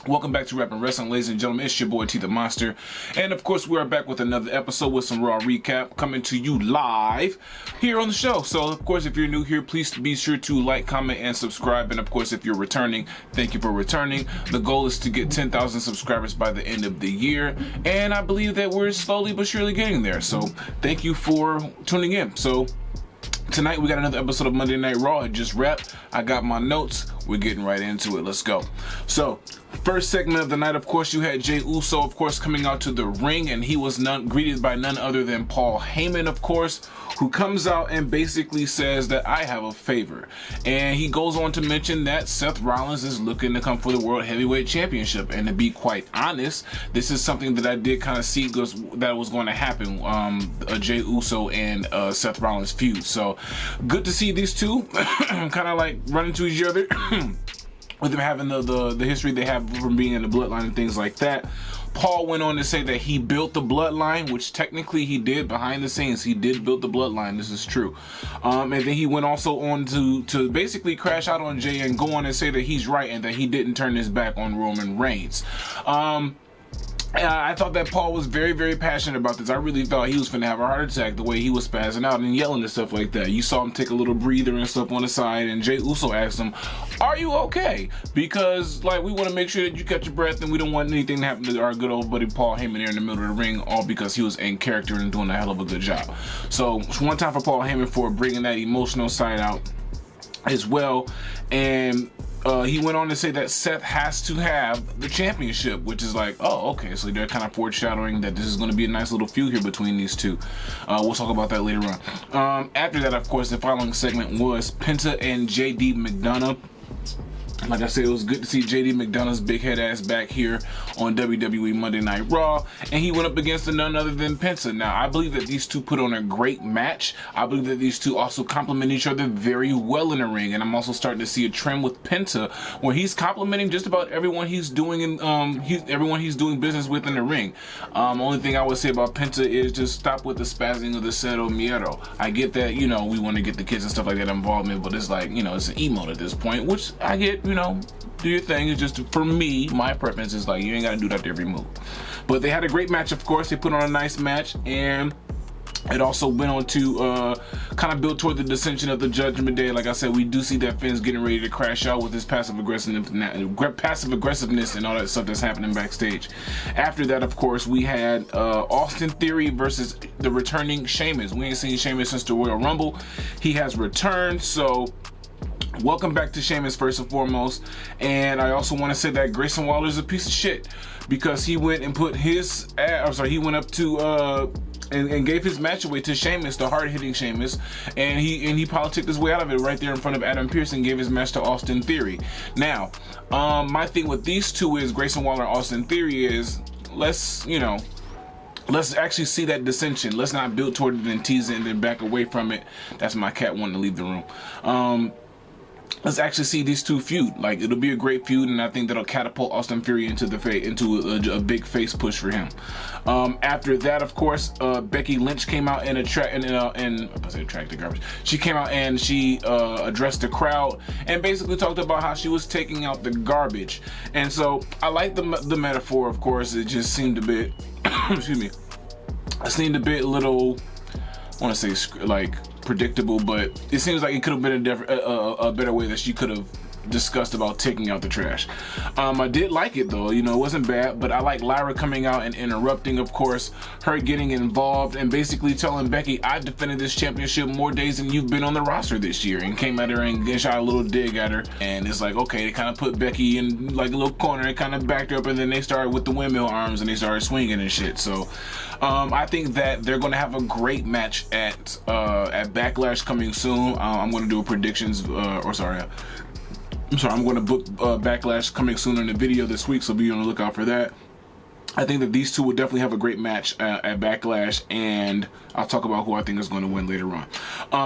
Welcome back to Rapping Wrestling, ladies and gentlemen. It's your boy T the Monster, and of course we are back with another episode with some Raw recap coming to you live here on the show. So of course, if you're new here, please be sure to like, comment, and subscribe. And of course, if you're returning, thank you for returning. The goal is to get 10,000 subscribers by the end of the year, and I believe that we're slowly but surely getting there. So thank you for tuning in. So tonight we got another episode of Monday Night Raw. It just wrapped. I got my notes. We're getting right into it. Let's go. So first segment of the night, of course, you had Jey Uso, of course, coming out to the ring, and he was greeted by none other than Paul Heyman, of course, who comes out and basically says that I have a favor. And he goes on to mention that Seth Rollins is looking to come for the World Heavyweight Championship. And to be quite honest, this is something that I did kind of see that was going to happen, Jey Uso and Seth Rollins feud. So good to see these two kind of like run into each other. With them having the history they have from being in the bloodline and things like that. Paul went on to say that he built the bloodline, which technically he did behind the scenes. He did build the bloodline. This is true. And then he went also on to basically crash out on Jey and go on and say that he's right and that he didn't turn his back on Roman Reigns. I thought that Paul was very, very passionate about this. I really thought he was finna have a heart attack the way he was spazzing out and yelling and stuff like that. You saw him take a little breather and stuff on the side, and Jey Uso asked him, "Are you okay?" Because like we want to make sure that you catch your breath, and we don't want anything to happen to our good old buddy Paul Heyman here in the middle of the ring, all because he was in character and doing a hell of a good job. So one time for Paul Heyman for bringing that emotional side out as well. And he went on to say that Seth has to have the championship, which is like, oh, okay, so they're kind of foreshadowing that this is going to be a nice little feud here between these two. We'll talk about that later on. After that, of course, the following segment was Penta and JD McDonagh. Like I said, it was good to see JD McDonagh's big head ass back here on WWE Monday Night Raw, and he went up against none other than Penta. Now, I believe that these two put on a great match. I believe that these two also complement each other very well in the ring, and I'm also starting to see a trend with Penta where he's complimenting just about everyone he's doing everyone he's doing business with in the ring. Only thing I would say about Penta is just stop with the spazzing of the Cero Miedo. I get that, you know, we want to get the kids and stuff like that involved in, but it's like, you know, it's an emote at this point, which I get. You know, do your thing. It's just, for me, my preference is like, you ain't gotta do that to every move. But they had a great match, of course. They put on a nice match, and it also went on to kind of build toward the dissension of the Judgment Day. Like I said, we do see that Finn's getting ready to crash out with his passive aggressiveness and all that stuff that's happening backstage. After that, of course, we had Austin Theory versus the returning Sheamus. We ain't seen Sheamus since the Royal Rumble. He has returned, so welcome back to Sheamus first and foremost. And I also want to say that Grayson Waller is a piece of shit because he went and put his he went up to and gave his match away to Sheamus, the hard-hitting Sheamus, and he politicked his way out of it right there in front of Adam Pearce and gave his match to Austin Theory. Now, my thing with these two is Grayson Waller and Austin Theory is let's actually see that dissension. Let's not build toward it and tease it and then back away from it. That's my cat wanting to leave the room. Let's actually see these two feud. Like, it'll be a great feud, and I think that'll catapult Austin Theory into a big face push for him. After that, of course, Becky Lynch came out and attracted garbage. She came out and she addressed the crowd and basically talked about how she was taking out the garbage. And so I like the metaphor. Of course, it just seemed a bit excuse me. It seemed a bit little, I want to say like predictable, but it seems like it could have been a better way that she could have discussed about taking out the trash. I did like it though, you know, it wasn't bad, but I like Lyra coming out and interrupting, of course, her getting involved and basically telling Becky, I've defended this championship more days than you've been on the roster this year, and came at her and shot a little dig at her. And it's like, okay, they kind of put Becky in like a little corner, they kind of backed her up, and then they started with the windmill arms and they started swinging and shit. So I think that they're going to have a great match at Backlash coming soon. I'm going to do a predictions, I'm going to book Backlash coming soon in the video this week, so be on the lookout for that. I think that these two will definitely have a great match at Backlash, and I'll talk about who I think is going to win later on.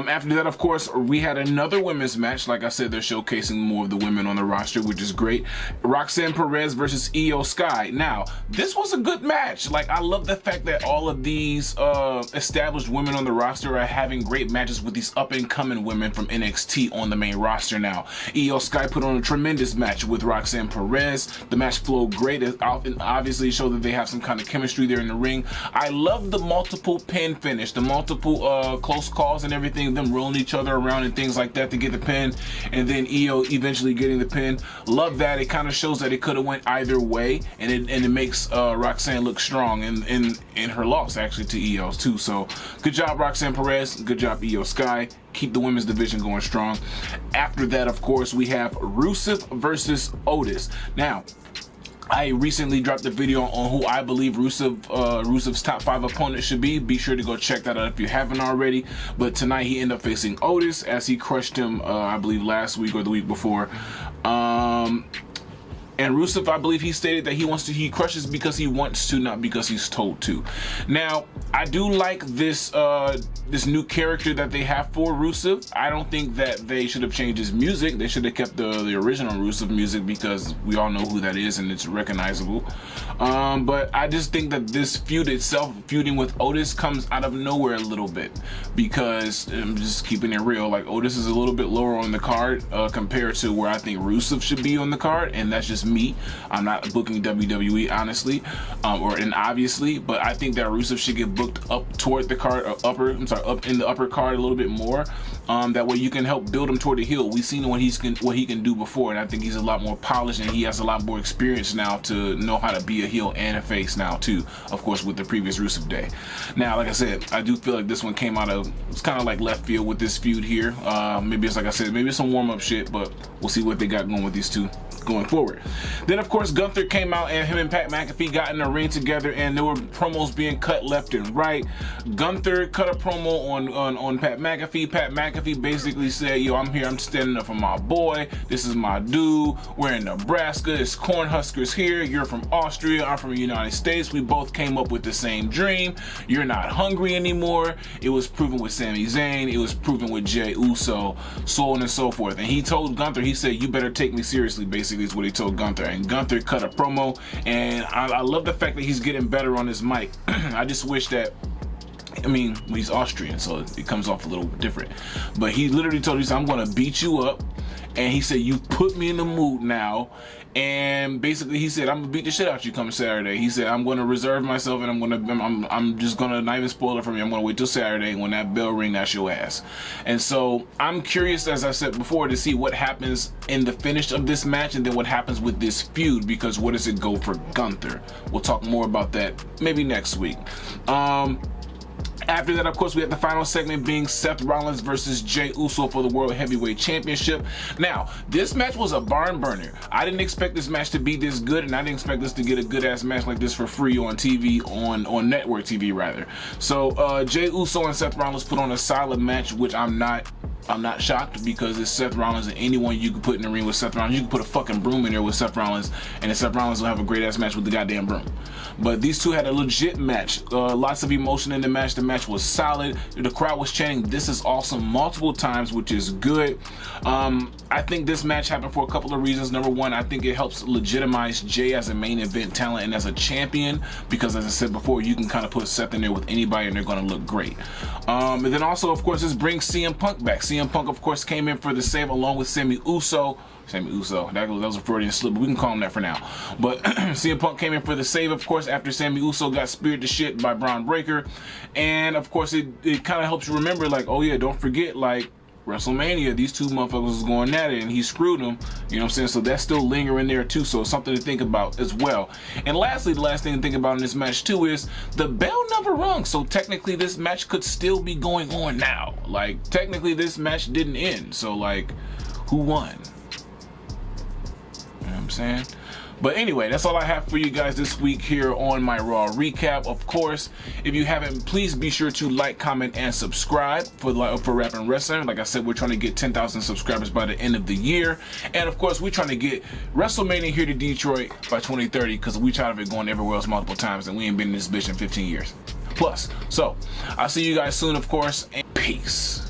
After that, of course, we had another women's match. Like I said, they're showcasing more of the women on the roster, which is great. Roxanne Perez versus Io Sky. Now, this was a good match. Like, I love the fact that all of these established women on the roster are having great matches with these up-and-coming women from NXT on the main roster now. Io Sky put on a tremendous match with Roxanne Perez. The match flowed great. It obviously showed that they have some kind of chemistry there in the ring. I love the multiple pin finish, the multiple close calls and everything, them rolling each other around and things like that to get the pin, and then Io eventually getting the pin. Love that. It kind of shows that it could have went either way, and it makes Roxanne look strong in her loss actually to Io too. So good job Roxanne Perez, good job Io Sky. Keep the women's division going strong. After that, of course, we have Rusev versus Otis. Now, I recently dropped a video on who I believe Rusev's top 5 opponent should be. Be sure to go check that out if you haven't already. But tonight he ended up facing Otis as he crushed him, I believe last week or the week before. And Rusev, I believe he stated that he crushes because he wants to, not because he's told to. Now, I do like this this new character that they have for Rusev. I don't think that they should have changed his music. They should have kept the original Rusev music because we all know who that is and it's recognizable. But I just think that this feud itself, feuding with Otis, comes out of nowhere a little bit because I'm just keeping it real. Like, Otis is a little bit lower on the card compared to where I think Rusev should be on the card, and that's just me. I'm not booking WWE honestly, and obviously, but I think that Rusev should get booked up toward the card, up in the upper card a little bit more. That way you can help build him toward the heel. We've seen what he can do before, and I think he's a lot more polished and he has a lot more experience now to know how to be a heel and a face now too. Of course, with the previous Rusev day. Now, like I said, I do feel like this one came out of, it's kind of like left field with this feud here. Maybe it's like I said, maybe it's some warm up shit, but we'll see what they got going with these two going forward. Then, of course, Gunther came out and him and Pat McAfee got in the ring together, and there were promos being cut left and right. Gunther cut a promo on Pat McAfee. Pat McAfee basically said, yo, I'm here, I'm standing up for my boy. This is my dude. We're in Nebraska. It's Cornhuskers here. You're from Austria. I'm from the United States. We both came up with the same dream. You're not hungry anymore. It was proven with Sami Zayn. It was proven with Jey Uso, so on and so forth. And he told Gunther, he said, you better take me seriously, basically is what he told Gunther. And Gunther cut a promo, and I love the fact that he's getting better on his mic. I just wish that, I mean, he's Austrian, so it comes off a little different. But he literally told you, I'm gonna beat you up. And he said, you put me in the mood now. And basically he said, I'm gonna beat the shit out you come Saturday. He said, I'm gonna reserve myself, and I'm just gonna, not even spoil it for me, I'm gonna wait till Saturday, and when that bell ring, that's your ass. And so I'm curious, as I said before, to see what happens in the finish of this match, and then what happens with this feud, because where does it go for Gunther? We'll talk more about that maybe next week. After that, of course, we have the final segment being Seth Rollins versus Jey Uso for the World Heavyweight Championship. Now, this match was a barn burner. I didn't expect this match to be this good, and I didn't expect us to get a good-ass match like this for free on TV, on network TV, rather. So, Jey Uso and Seth Rollins put on a solid match, which I'm not shocked, because it's Seth Rollins, and anyone you could put in the ring with Seth Rollins, you could put a fucking broom in there with Seth Rollins, and Seth Rollins will have a great ass match with the goddamn broom. But these two had a legit match, lots of emotion in the match. The match was solid. The crowd was chanting, "This is awesome," multiple times, which is good. I think this match happened for a couple of reasons. Number one, I think it helps legitimize Jey as a main event talent and as a champion, because as I said before, you can kind of put Seth in there with anybody and they're going to look great. And then also, of course, this brings CMpunk back. CMpunk, of course, came in for the save along with Sami Uso, that was a Freudian slip, but we can call him that for now. But CMpunk came in for the save, of course, after Sami Uso got speared to shit by Braun Breaker. And of course, it kind of helps you remember, like, oh yeah, don't forget, like, WrestleMania, these two motherfuckers was going at it and he screwed them, you know what I'm saying? So that's still lingering there too, so it's something to think about as well. And lastly, the last thing to think about in this match too is the bell never rung, so technically this match could still be going on now. Like, technically this match didn't end, so like, who won? You know what I'm saying? But anyway, that's all I have for you guys this week here on my Raw recap. Of course, if you haven't, please be sure to like, comment, and subscribe for Rap and Wrestling. Like I said, we're trying to get 10,000 subscribers by the end of the year. And of course, we're trying to get WrestleMania here to Detroit by 2030 because we tired of it going everywhere else multiple times and we ain't been in this bitch in 15 years plus. So I'll see you guys soon, of course, and peace.